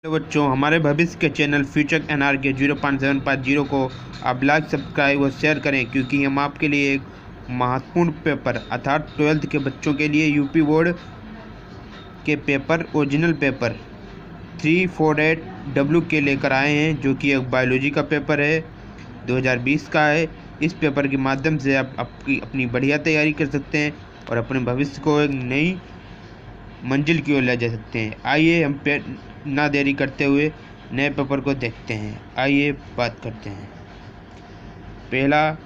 Hello बच्चों, हमारे भविष्य के चैनल फ्यूचर NR के 0.750 को आप लाइक, सब्सक्राइब और शेयर करें, क्योंकि हम आपके लिए एक महत्वपूर्ण पेपर अर्थात 12th के बच्चों के लिए यूपी बोर्ड के पेपर ओरिजिनल पेपर 348W के लेकर आए हैं, जो कि एक बायोलॉजी का पेपर है, 2020 का है। इस पेपर के माध्यम से आप अपनी बढ़िया तैयारी कर सकते हैं और अपने भविष्य को एक नई मंजिल की ओर ले जा सकते हैं। आइए हम ना देरी करते हुए नए पेपर को देखते हैं। आइए बात करते हैं। पहला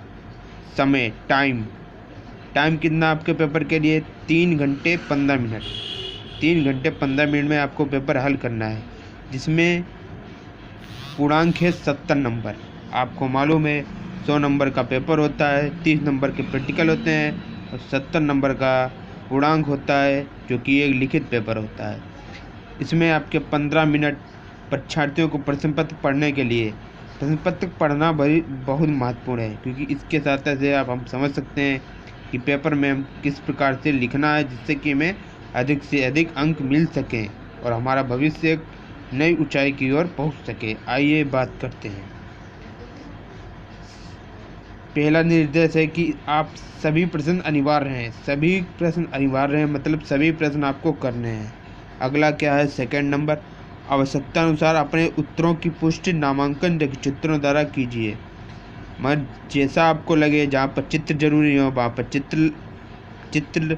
समय टाइम कितना आपके पेपर के लिए? 3 घंटे 15 मिनट। 3 घंटे 15 मिनट में आपको पेपर हल करना है, जिसमें पूर्णांक है 70 नंबर। आपको मालूम है 100 नंबर का पेपर होता है, 30 नंबर के प्रैक्टिकल होते हैं और 70 नंबर का पूर्णांक होता है, जो कि एक लिखित पेपर होता है। इसमें आपके 15 मिनट परीक्षार्थियों को प्रश्न पत्र पढ़ने के लिए। प्रश्न पत्र पढ़ना बहुत महत्वपूर्ण है, क्योंकि इसके साथ से हम समझ सकते हैं कि पेपर में हम किस प्रकार से लिखना है, जिससे कि हमें अधिक से अधिक अंक मिल सकें और हमारा भविष्य एक नई ऊंचाई की ओर पहुंच सके। आइए बात करते हैं। पहला निर्देश है कि आप सभी प्रश्न अनिवार्य हैं, मतलब सभी प्रश्न आपको करने हैं। अगला क्या है? सेकंड नंबर, आवश्यकता अनुसार अपने उत्तरों की पुष्टि नामांकन चित्रों द्वारा कीजिए। मगर जैसा आपको लगे, जहाँ पर चित्र जरूरी हो वहाँ पर चित्र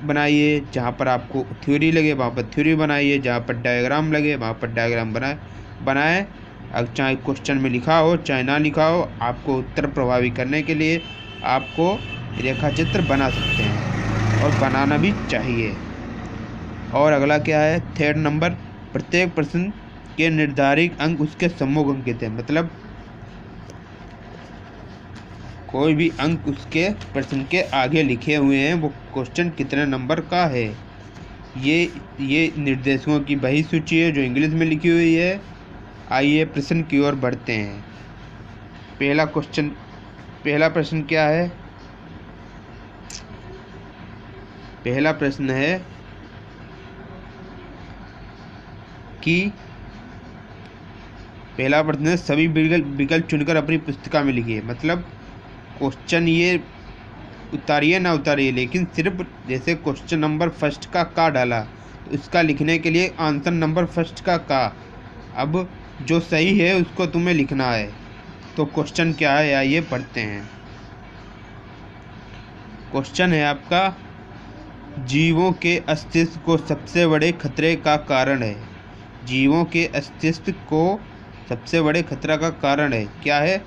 बनाइए, जहाँ पर आपको थ्योरी लगे वहाँ पर थ्योरी बनाइए, जहाँ पर डायग्राम लगे वहाँ पर डायग्राम बनाए। अब चाहे क्वेश्चन में लिखा हो चाहे ना लिखा हो, आपको उत्तर प्रभावी करने के लिए आपको रेखा चित्र बना सकते हैं और बनाना भी चाहिए। और अगला क्या है? थर्ड नंबर, प्रत्येक प्रश्न के निर्धारित अंक उसके सम्मुख अंकित है, मतलब कोई भी अंक उसके प्रश्न के आगे लिखे हुए हैं, वो क्वेश्चन कितने नंबर का है। ये निर्देशों की वही सूची है जो इंग्लिश में लिखी हुई है। आइए प्रश्न की ओर बढ़ते हैं। पहला प्रश्न क्या है? पहला प्रश्न है सभी विकल्प चुनकर अपनी पुस्तिका में लिखिए। मतलब क्वेश्चन ये उतारिए ना उतारिए, लेकिन सिर्फ जैसे क्वेश्चन नंबर फर्स्ट का डाला तो इसका लिखने के लिए आंसर नंबर फर्स्ट का अब जो सही है उसको तुम्हें लिखना है। तो क्वेश्चन क्या है, आइए पढ़ते हैं। क्वेश्चन है आपका, जीवों के अस्तित्व को सबसे बड़े खतरे का कारण है। जीवों के अस्तित्व को सबसे बड़े खतरा का कारण है क्या है?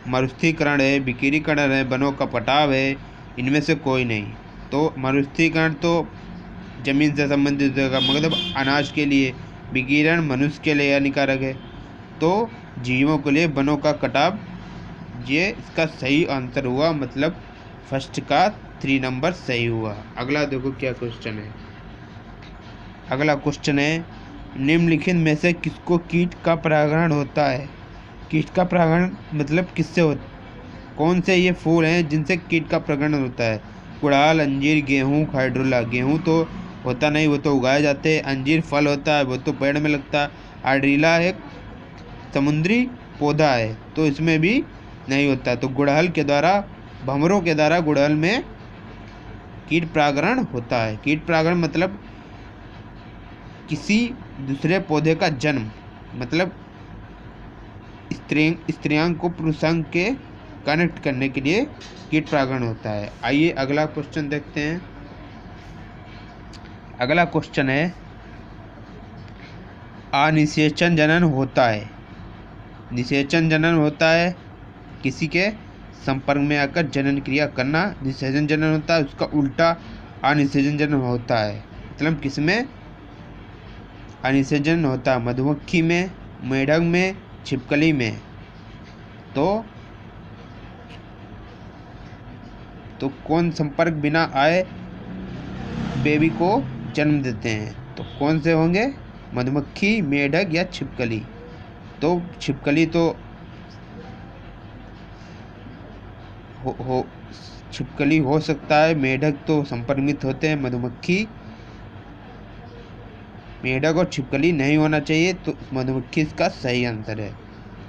मरुस्थलीकरण है, विकिरीकरण है, वनों का कटाव है, इनमें से कोई नहीं। तो मरुस्थलीकरण तो जमीन से संबंधित होगा, मतलब अनाज के लिए। विकिरण मनुष्य के लिए हानिकारक है। तो जीवों के लिए वनों का कटाव, ये इसका सही आंसर हुआ, मतलब फर्स्ट का 3 नंबर सही हुआ। अगला देखो क्या क्वेश्चन है। अगला क्वेश्चन है, निम्नलिखित में से किसको कीट का परागण होता है? कीट का परागण मतलब किससे होता? कौन से ये फूल हैं जिनसे कीट का परागण होता है? गुड़हल, अंजीर, गेहूँ, हाइड्रोला। गेहूँ तो होता नहीं, वो तो उगाए जाते हैं। अंजीर फल होता है, वो तो पेड़ में लगता है। हाइड्रीला एक समुद्री पौधा है, तो इसमें भी नहीं होता। तो गुड़हल के द्वारा, भंवरों के द्वारा गुड़हल में कीट परागण होता है। कीट परागण मतलब किसी दूसरे पौधे का जन्म, मतलब स्त्रियांग को पुरुषांग के कनेक्ट करने के लिए कीट परागण होता है। आइए अगला क्वेश्चन देखते हैं। अगला क्वेश्चन है, अनिषेचन जनन होता है। निषेचन जनन होता है किसी के संपर्क में आकर जनन क्रिया करना, निषेचन जनन होता है। उसका उल्टा अनिषेचन जनन होता है, मतलब किसमें अनिषेचन होता है? मधुमक्खी में, मेढक में, छिपकली में। तो कौन संपर्क बिना आए बेबी को जन्म देते हैं? तो कौन से होंगे? मधुमक्खी, मेढक या छिपकली। तो छिपकली तो छिपकली हो सकता है, मेढक तो संपर्कित होते हैं, मधुमक्खी मेढक और छिपकली नहीं होना चाहिए, तो मधुमक्खी इसका सही आंसर है।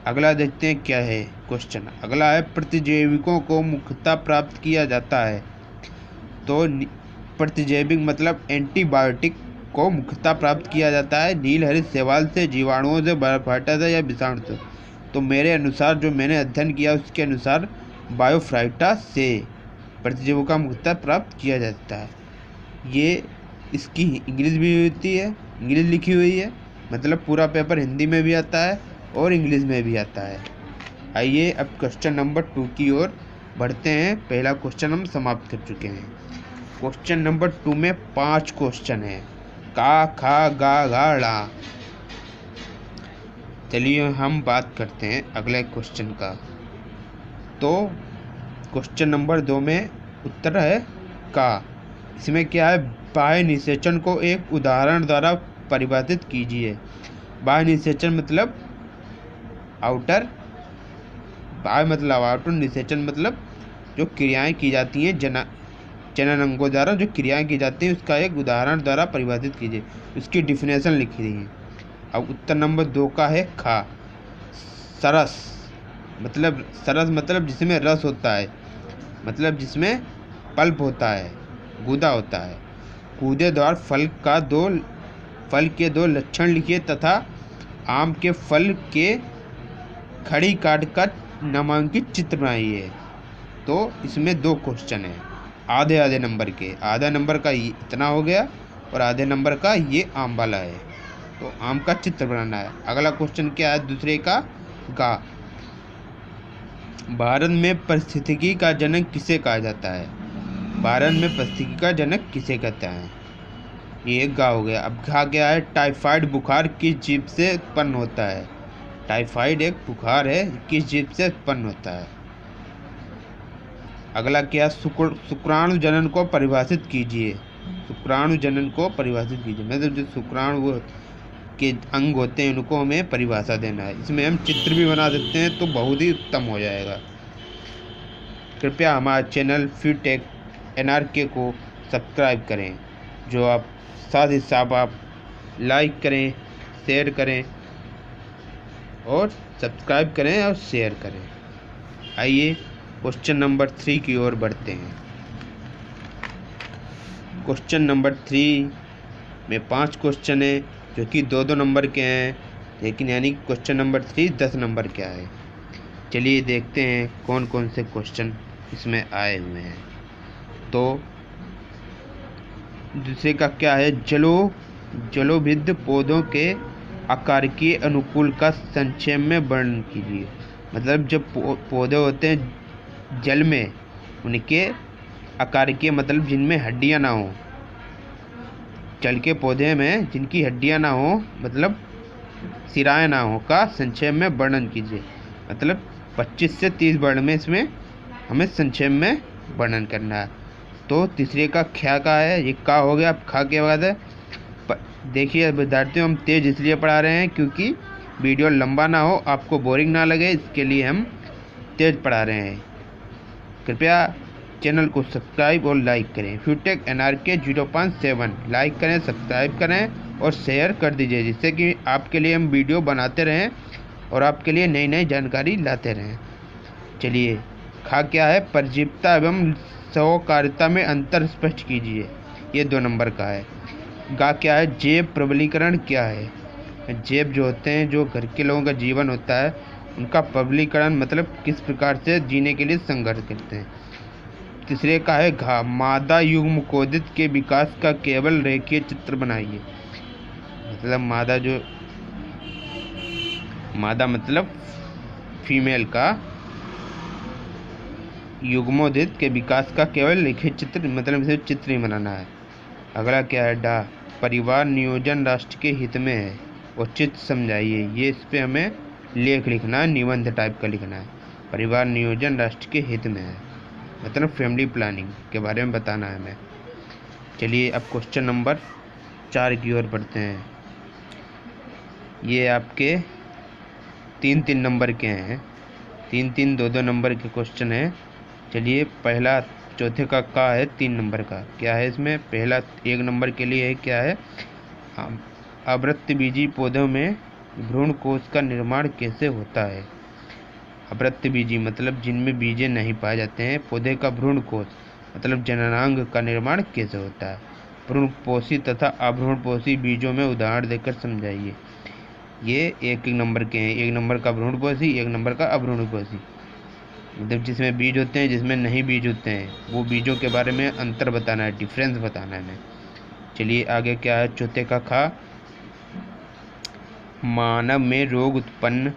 अगला देखते हैं क्या है क्वेश्चन। अगला है प्रतिजैविकों को मुख्यतः प्राप्त किया जाता है। तो प्रतिजैविक मतलब एंटीबायोटिक को मुख्यतः प्राप्त किया जाता है नीलहरित शैवाल से, जीवाणुओं से, बायोफाइटा से या विषाणु से। तो मेरे अनुसार, जो मैंने अध्ययन किया उसके अनुसार, बायोफाइटा से प्रतिजैविकों का मुख्यतः प्राप्त किया जाता है। ये इसकी इंग्लिश भी होती है, इंग्लिश लिखी हुई है, मतलब पूरा पेपर हिंदी में भी आता है और इंग्लिश में भी आता है। आइए अब क्वेश्चन नंबर 2 की ओर बढ़ते हैं। पहला क्वेश्चन हम समाप्त कर चुके हैं। क्वेश्चन नंबर 2 में 5 क्वेश्चन है। का, खा, गा, गा, ड़ा। चलिए हम बात करते हैं अगले क्वेश्चन का। तो क्वेश्चन नंबर 2 में उत्तर है का। इसमें क्या है, बाह्य निषेचन को एक उदाहरण द्वारा परिभाषित कीजिए। बाह्य निषेचन मतलब आउटर, बाह्य मतलब आउटर, निषेचन मतलब जो क्रियाएं की जाती हैं जनन अंगों द्वारा जो क्रियाएं की जाती हैं, उसका एक उदाहरण द्वारा परिभाषित कीजिए। उसकी डिफिनेशन लिखी रही है। अब उत्तर नंबर 2 का है खा। सरस मतलब जिसमें रस होता है, मतलब जिसमें पल्प होता है, गूदा होता है। कूदे द्वारा फल के 2 लक्षण लिखिए तथा आम के फल के खड़ी काट कर नामांकित चित्र बनाइए। तो इसमें 2 क्वेश्चन है आधे नंबर के। आधा नंबर का ये इतना हो गया और आधे नंबर का ये आम वाला है। तो आम का चित्र बनाना है। अगला क्वेश्चन क्या है, दूसरे का गा। भारत में पारिस्थितिकी का जनक किसे कहा जाता है? भारत में पारिस्थितिकी का जनक किसे कहते हैं? ये एक गा हो गया। अब घा क्या है, टाइफाइड बुखार किस जीव से उत्पन्न होता है? टाइफाइड एक बुखार है, किस जीव से उत्पन्न होता है? अगला क्या, शुक्राणु जनन को परिभाषित कीजिए। शुक्राणु जनन को परिभाषित कीजिए मतलब जो शुक्राणु के अंग होते हैं उनको हमें परिभाषा देना है। इसमें हम चित्र भी बना सकते हैं तो बहुत ही उत्तम हो जाएगा। कृपया हमारे चैनल फ्यूटेक NRK को सब्सक्राइब करें, जो आप साथ ही साथ आप लाइक करें, शेयर करें और सब्सक्राइब करें और शेयर करें। आइए क्वेश्चन नंबर 3 की ओर बढ़ते हैं। क्वेश्चन नंबर 3 में 5 क्वेश्चन है जो कि 2-2 नंबर के हैं, लेकिन यानी क्वेश्चन नंबर 3 10 नंबर का है। चलिए देखते हैं कौन कौन से क्वेश्चन इसमें आए हुए हैं। तो दूसरे का क्या है, जलोभिद्ध पौधों के आकारिकीय अनुकूल का संक्षेप में वर्णन कीजिए। मतलब जब पौधे होते हैं जल में, उनके आकारिकीय मतलब जिनमें हड्डियां ना हो, जल के पौधे में जिनकी हड्डियां ना हो मतलब सिराएं ना हो, का संक्षेप में वर्णन कीजिए। मतलब 25 से 30 वर्ण में इसमें हमें संक्षेप में वर्णन करना है। तो तीसरे का ख्या का है, ये का हो गया। अब खा के बाद है, देखिए विद्यार्थियों हम तेज इसलिए पढ़ा रहे हैं क्योंकि वीडियो लंबा ना हो, आपको बोरिंग ना लगे, इसके लिए हम तेज पढ़ा रहे हैं। कृपया चैनल को सब्सक्राइब और लाइक करें। फ्यूटेक NRK 057 लाइक करें, सब्सक्राइब करें और शेयर कर दीजिए, जिससे कि आपके लिए हम वीडियो बनाते रहें और आपके लिए नई नई जानकारी लाते रहें। चलिए खा क्या है, परजीवता एवं सहकारिता में अंतर स्पष्ट कीजिए। ये 2 नंबर का है। गा क्या है, जैव प्रबलीकरण क्या है। जैव जो होते हैं, जो घर के लोगों का जीवन होता है, उनका प्रबलीकरण मतलब किस प्रकार से जीने के लिए संघर्ष करते हैं। तीसरे का है घा, मादा युग्मकोदित के विकास का केवल रेखीय चित्र बनाइए। मतलब मादा मतलब फीमेल का, युग्मोदित के विकास का केवल रेखीय चित्र मतलब इसे चित्र ही बनाना है। अगला क्या है, डा, परिवार नियोजन राष्ट्र के हित में है, उचित समझाइए। ये इस पर हमें लेख लिखना है, निबंध टाइप का लिखना है। परिवार नियोजन राष्ट्र के हित में है मतलब फैमिली प्लानिंग के बारे में बताना है हमें। चलिए अब क्वेश्चन नंबर 4 की ओर बढ़ते हैं। ये आपके 3-3 नंबर के हैं, 3-3 2-2 नंबर के क्वेश्चन हैं। चलिए पहला चौथे का है 3 नंबर का। क्या है इसमें, पहला 1 नंबर के लिए है क्या है, आवृत्तबीजी पौधों में भ्रूण कोश का निर्माण कैसे होता है? आवृत्तबीजी मतलब जिनमें बीजे नहीं पाए जाते हैं। पौधे का भ्रूण कोश मतलब जननांग का निर्माण कैसे होता है? भ्रूणपोषी तथा अभ्रूणपोषी बीजों में उदाहरण देकर समझाइए। ये एक नंबर के हैं। एक नंबर का भ्रूणपोषी, एक नंबर का अभ्रूणपोषी। मतलब जिसमें बीज होते हैं, जिसमें नहीं बीज होते हैं, वो बीजों के बारे में अंतर बताना है, डिफरेंस बताना है हमें। चलिए आगे क्या है? चौथे का खा, मानव में रोग उत्पन्न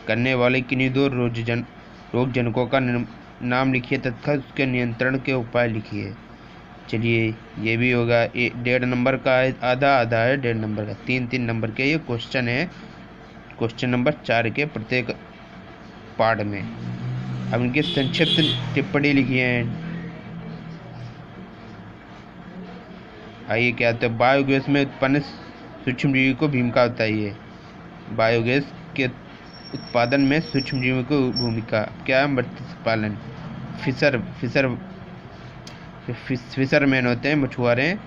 करने वाले किन्हीं दो रोगजनकों का नाम लिखिए तथा उसके नियंत्रण के उपाय लिखिए। चलिए ये भी होगा। 1.5 नंबर का है, आधा आधा है 1.5 नंबर का। 3-3 नंबर के ये क्वेश्चन है, क्वेश्चन नंबर 4 के प्रत्येक पार्ट में। अब इनकी संक्षिप्त टिप्पणी लिखी है। आइए क्या होता है? बायोगैस में उत्पन्न सूक्ष्मजीवी को भूमिका बताइए। बायोगैस के उत्पादन में सूक्ष्मजीवी को भूमिका क्या है? मत्स्य पालन, फिशरमैन होते हैं, मछुआरे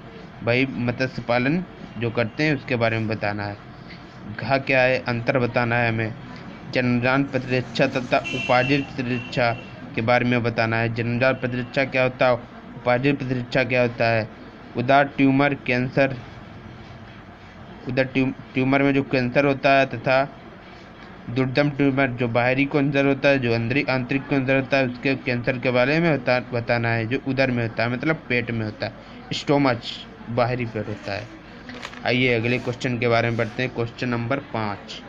भाई, मत्स्य पालन जो करते हैं उसके बारे में बताना है। घा क्या है? अंतर बताना है हमें। जन्मजात प्रतिरक्षा तथा उपार्जित प्रतिरक्षा के बारे में बताना है। जन्मजात प्रतिरक्षा क्या होता है? उपार्जित प्रतिरक्षा क्या होता है? उदार ट्यूमर कैंसर, उधर ट्यूमर में जो कैंसर होता है तथा दुर्दम ट्यूमर जो बाहरी कैंसर होता है, जो आंतरिक कैंसर होता है, उसके कैंसर के बारे में बताना है, जो उदर में होता है मतलब पेट में होता है। स्टोमच बाहरी पेट होता है। आइए अगले क्वेश्चन के बारे में पढ़ते हैं। Question number 5।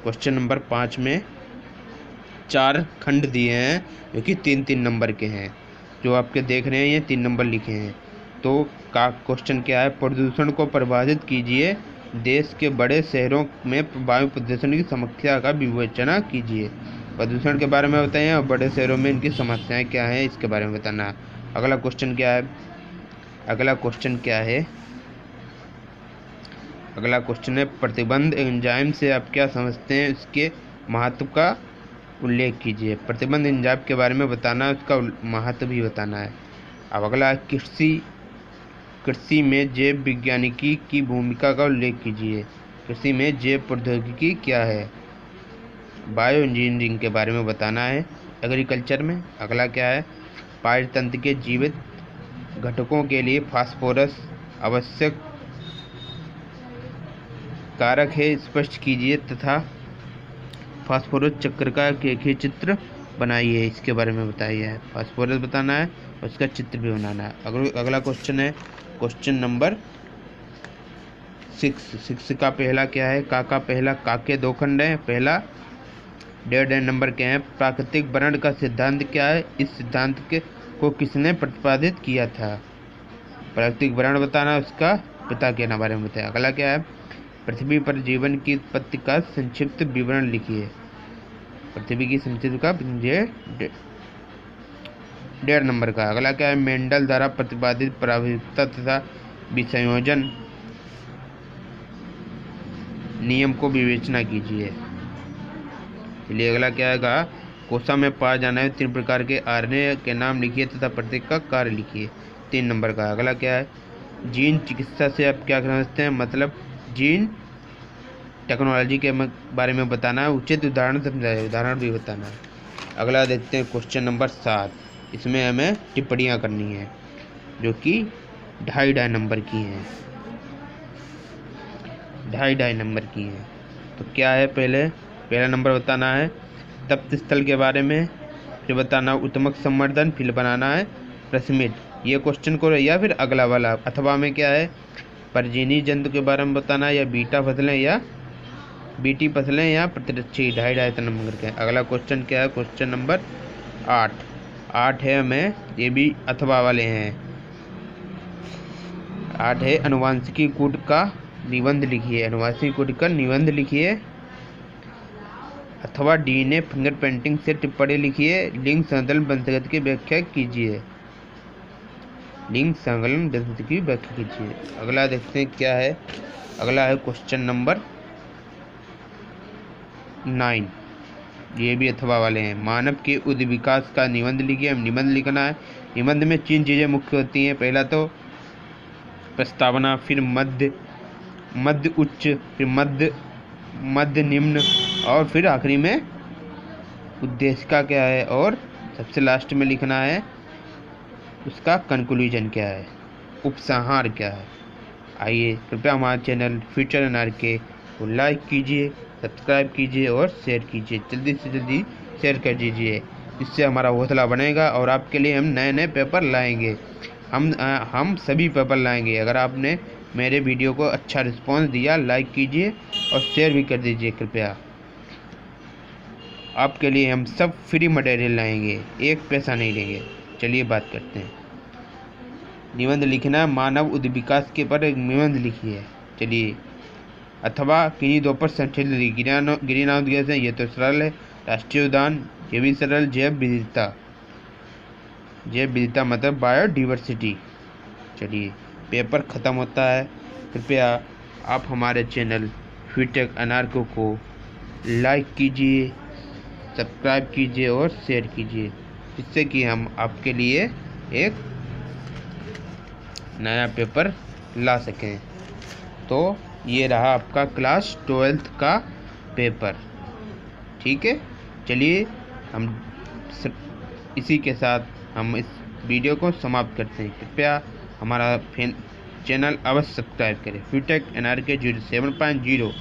क्वेश्चन नंबर 5 में 4 खंड दिए हैं जो कि 3-3 नंबर के हैं। जो आपके देख रहे हैं ये 3 नंबर लिखे हैं। तो का क्वेश्चन क्या है? प्रदूषण को परिभाषित कीजिए। देश के बड़े शहरों में वायु प्रदूषण की समस्या का विवेचना कीजिए। प्रदूषण के बारे में बताइए और बड़े शहरों में इनकी समस्याएं क्या हैं इसके बारे में बताना है। अगला क्वेश्चन क्या है? अगला क्वेश्चन है प्रतिबंध एंजाइम से आप क्या समझते हैं, उसके महत्व का उल्लेख कीजिए। प्रतिबंध एंजाइम के बारे में बताना है, उसका महत्व भी बताना है। अब अगला कृषि में जैव विज्ञानिकी की भूमिका का उल्लेख कीजिए। कृषि में जैव प्रौद्योगिकी क्या है? बायो इंजीनियरिंग के बारे में बताना है एग्रीकल्चर में। अगला क्या है? पाचन के जीवित घटकों के लिए फास्फोरस आवश्यक कारक है, स्पष्ट कीजिए तथा फास्फोरस चक्र का एक चित्र बनाइए, इसके बारे में बताइए। फास्फोरस बताना है और उसका चित्र भी बनाना है। अगला क्वेश्चन है क्वेश्चन नंबर 6 का पहला क्या है? का पहला का के 2 खंड हैं। पहला 1.5 नंबर के हैं। प्राकृतिक वर्ण का सिद्धांत क्या है? इस सिद्धांत को किसने प्रतिपादित किया था? प्राकृतिक वर्ण बताना, उसका पिता के बारे में बताया। अगला क्या है? पृथ्वी पर जीवन की उत्पत्ति का संक्षिप्त विवरण लिखिए। पृथ्वी की संक्षिप्त का 1.5 नंबर का। अगला क्या है? मेंडल द्वारा प्रतिपादित प्राकृतिकता तथा विसंयोजन नियम को विवेचना कीजिए। चलिए अगला क्या है? कोशा में पाए जाने वाले 3 प्रकार के आरएनए के नाम लिखिए तथा प्रत्येक का कार्य लिखिए। 3 नंबर का। अगला क्या है? जीन चिकित्सा से आप क्या समझते हैं? मतलब जीन टेक्नोलॉजी के बारे में बताना है, उचित उदाहरण समझाए, उदाहरण भी बताना है। अगला देखते हैं क्वेश्चन नंबर 7। इसमें हमें टिप्पणियाँ करनी है जो कि 2.5 नंबर की हैं। 2.5 नंबर की हैं। तो क्या है? पहला नंबर बताना है तप्त स्थल के बारे में, फिर बताना उत्तमक संवर्धन, फिर बनाना है प्रस्मिट। ये क्वेश्चन को या फिर अगला वाला अथवा में क्या है? परजीवी जंतु के बारे में बताना है, या बीटा फसलें या बीटी फसलें या प्रतिरक्षी। 2.5 नंबर के। अगला क्वेश्चन क्या है? क्वेश्चन नंबर 8 है हमें, ये भी अथवा वाले हैं। 8 है अनुवांशिकी कूट का निबंध लिखिए। अनुवांशिकी कूट का निबंध लिखिए अथवा डीएनए फिंगरप्रिंटिंग से टिप्पणी लिखिए। लिंग संकलन वंशगत की व्याख्या कीजिए। लिंग संकलन वंशगत की व्याख्या कीजिए। अगला देखते हैं क्या है? अगला है क्वेश्चन नंबर 9। ये भी अथवा वाले हैं। मानव के उद्भिद विकास का निबंध लिखिए। हम निबंध लिखना है। निबंध में 3 चीज़ें मुख्य होती हैं। पहला तो प्रस्तावना, फिर मध्य उच्च, फिर मध्य निम्न, और फिर आखिरी में उद्देशिका क्या है, और सबसे लास्ट में लिखना है उसका कंक्लूजन क्या है, उपसंहार क्या है। आइए कृपया हमारे चैनल फ्यूचर एनआरके को लाइक कीजिए, सब्सक्राइब कीजिए और शेयर कीजिए। जल्दी से जल्दी शेयर कर दीजिए, इससे हमारा हौसला बनेगा और आपके लिए हम नए नए पेपर लाएंगे। हम सभी पेपर लाएंगे। अगर आपने मेरे वीडियो को अच्छा रिस्पांस दिया, लाइक कीजिए और शेयर भी कर दीजिए कृपया। आपके लिए हम सब फ्री मटेरियल लाएंगे, एक पैसा नहीं लेंगे। चलिए बात करते हैं। निबंध लिखना, मानव उद्य विकास के पर एक निबंध लिखिए। चलिए। अथवा किन्हीं दो पर संक्षिप्त ग्रीन हाउस गैस है, ये तो सरल है। राष्ट्रीय उद्यान, ये भी सरल। जैव विविधता मतलब बायोडाइवर्सिटी। चलिए, पेपर ख़त्म होता है। कृपया आप हमारे चैनल फ्यूटेक एनआरके को लाइक कीजिए, सब्सक्राइब कीजिए और शेयर कीजिए, जिससे कि हम आपके लिए एक नया पेपर ला सकें। तो ये रहा आपका क्लास 12th का पेपर। ठीक है, चलिए हम इसी के साथ हम इस वीडियो को समाप्त करते हैं। कृपया हमारा चैनल अवश्य सब्सक्राइब करें। फ्यूटेक एनआरके 07.0